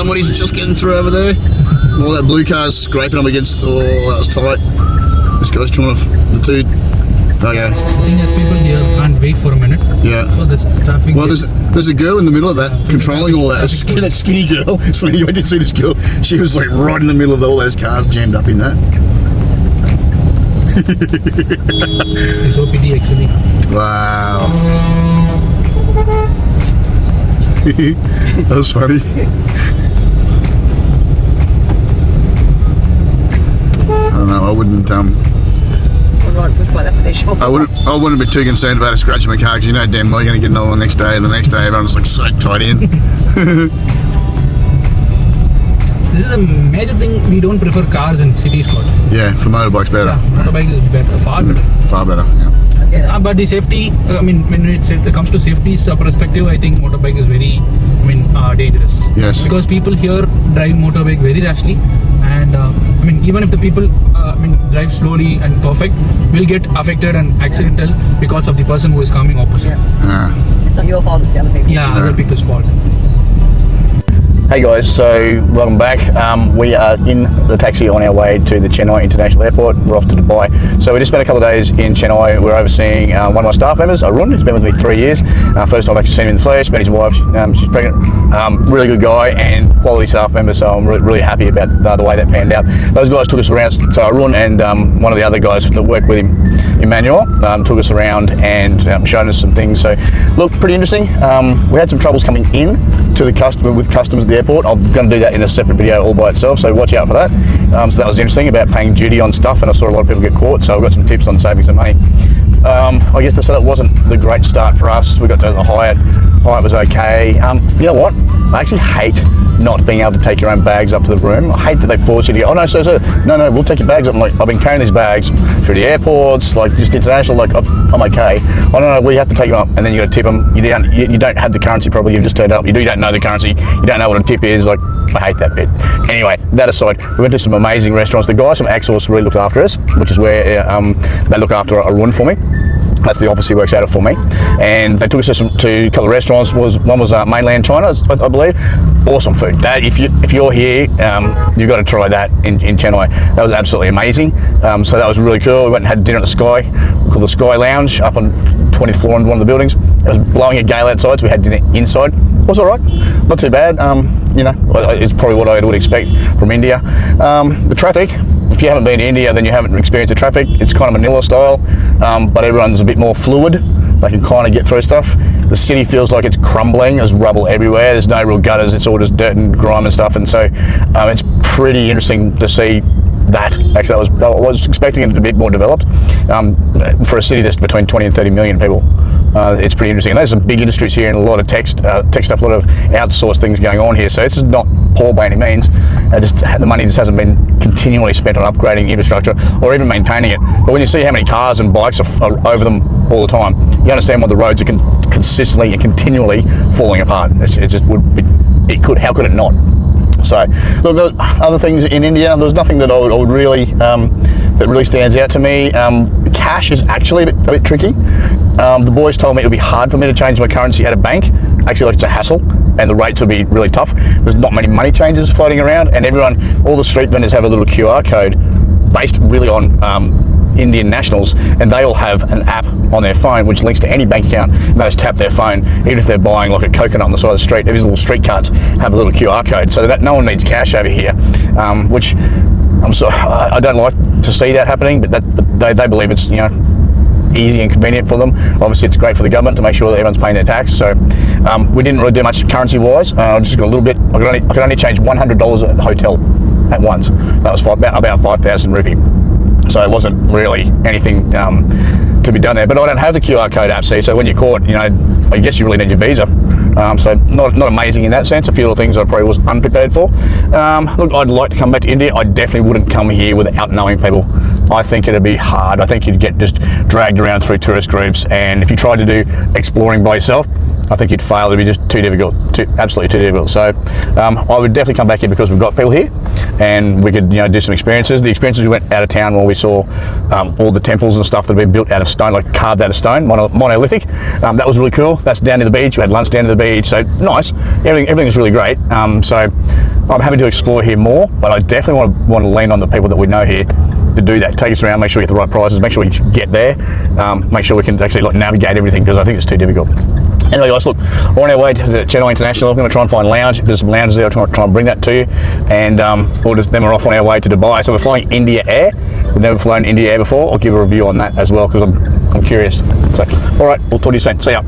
somebody's just getting through over there. All that blue car's scraping up against. Oh, that was tight. This guy's trying to the two. Okay. I think there's people here can't wait for a minute. Yeah. So there's traffic. Well, there's a girl in the middle of that controlling all that. That skinny girl. So you went to see this girl. She was like right in the middle of all those cars jammed up in that. It's OPD actually. Wow. That was funny. I don't know. I wouldn't. I wouldn't be too concerned about a scratch in my car because you know damn well you're going to get another one the next day, and the next day everyone's like so tight in. This is a major thing. We don't prefer cars in cities, Scott. Yeah, for motorbikes better. Yeah, motorbike is better, far better. Far better. Yeah. But the safety. I mean, when it comes to safety perspective, I think motorbike is very, dangerous. Yes. Because people here drive motorbike very rashly, and even if the people drive slowly and perfect, will get affected and accidental because of the person who is coming opposite. It's not your fault, it's the other people. Yeah, other people's fault. Hey guys, so welcome back. We are in the taxi on our way to the Chennai International Airport. We're off to Dubai. So we just spent a couple of days in Chennai. We're overseeing one of my staff members, Arun. He's been with me 3 years. First time I've actually seen him in the flesh. Met his wife, she's pregnant. Really good guy and quality staff member, so I'm really happy about the way that panned out. Those guys took us around, so Arun and one of the other guys that work with him, Emmanuel, took us around and showed us some things. So look, pretty interesting. We had some troubles coming in to the customs at the airport. I'm going to do that in a separate video all by itself, so watch out for that. So that was interesting about paying duty on stuff, and I saw a lot of people get caught, so I've got some tips on saving some money. I guess that wasn't the great start for us. We got to the Hyatt. Hyatt was okay. You know what? I actually hate not being able to take your own bags up to the room. I hate that they force you to go, oh no, sir, no, we'll take your bags up. I'm like, I've been carrying these bags through the airports, like just international, like I'm okay. I don't know, we have to take them up, and then you got to tip them. You don't have the currency probably, you've just turned up. You don't know the currency, you don't know what a tip is. Like, I hate that bit. Anyway, that aside, we went to some amazing restaurants. The guys from Axos really looked after us, which is where they look after a run for me. That's the office he works out of for me, and they took us to a couple of restaurants. One was mainland China, I believe. Awesome food. That if you're here, you've got to try that in Chennai. That was absolutely amazing. So that was really cool. We went and had dinner at the Sky, called the Sky Lounge, up on 20th floor in one of the buildings. It was blowing a gale outside, so we had dinner inside. It was all right, not too bad. It's probably what I would expect from India. The traffic. If you haven't been to India, then you haven't experienced the traffic. It's kind of Manila style, but everyone's a bit more fluid. They can kind of get through stuff. The city feels like it's crumbling. There's rubble everywhere. There's no real gutters. It's all just dirt and grime and stuff. And so it's pretty interesting to see that. Actually, I was expecting it to be a bit more developed. For a city that's between 20 and 30 million people, it's pretty interesting. And there's some big industries here and a lot of tech stuff, a lot of outsourced things going on here. So it's not poor by any means. The money just hasn't been continually spent on upgrading infrastructure or even maintaining it. But when you see how many cars and bikes are over them all the time, you understand why the roads are consistently and continually falling apart. It just would be. How could it not? So, look, there were other things in India. There was nothing that I would really that really stands out to me. Cash is actually a bit tricky. The boys told me it would be hard for me to change my currency at a bank. Actually, like, it's a hassle, and the rates will be really tough. There's not many money changers floating around, and all the street vendors have a little QR code based really on Indian nationals, and they all have an app on their phone which links to any bank account, and they just tap their phone, even if they're buying like a coconut on the side of the street. These little street carts have a little QR code, so that no one needs cash over here, which I don't like to see that happening, but they believe it's easy and convenient for them. Obviously, it's great for the government to make sure that everyone's paying their tax. So we didn't really do much currency-wise. Just got a little bit. I could only change $100 at the hotel at once. That was about 5,000 rupee. So it wasn't really anything to be done there. But I don't have the QR code app, see. So when you're caught, I guess you really need your visa. So not amazing in that sense. A few little things I probably was unprepared for. Look, I'd like to come back to India. I definitely wouldn't come here without knowing people. I think it'd be hard. I think you'd get just dragged around through tourist groups, and if you tried to do exploring by yourself, I think you'd fail. It'd be just too difficult, absolutely too difficult. So I would definitely come back here because we've got people here, and we could do some experiences. The experiences, we went out of town where we saw all the temples and stuff that have been built out of stone, like carved out of stone, monolithic. That was really cool. That's down to the beach. We had lunch down to the beach, so nice. Everything is really great. So I'm happy to explore here more, but I definitely want to lean on the people that we know here to do that. Take us around, make sure we get the right prices, make sure we get there, make sure we can actually like navigate everything, because I think it's too difficult. Anyway, guys, look, we're on our way to Chennai International. I'm going to try and find a lounge. If there's some lounges there, I'll try and bring that to you. And then we're off on our way to Dubai. So we're flying India Air. We've never flown India Air before. I'll give a review on that as well, because I'm curious. So, all right, we'll talk to you soon. See ya.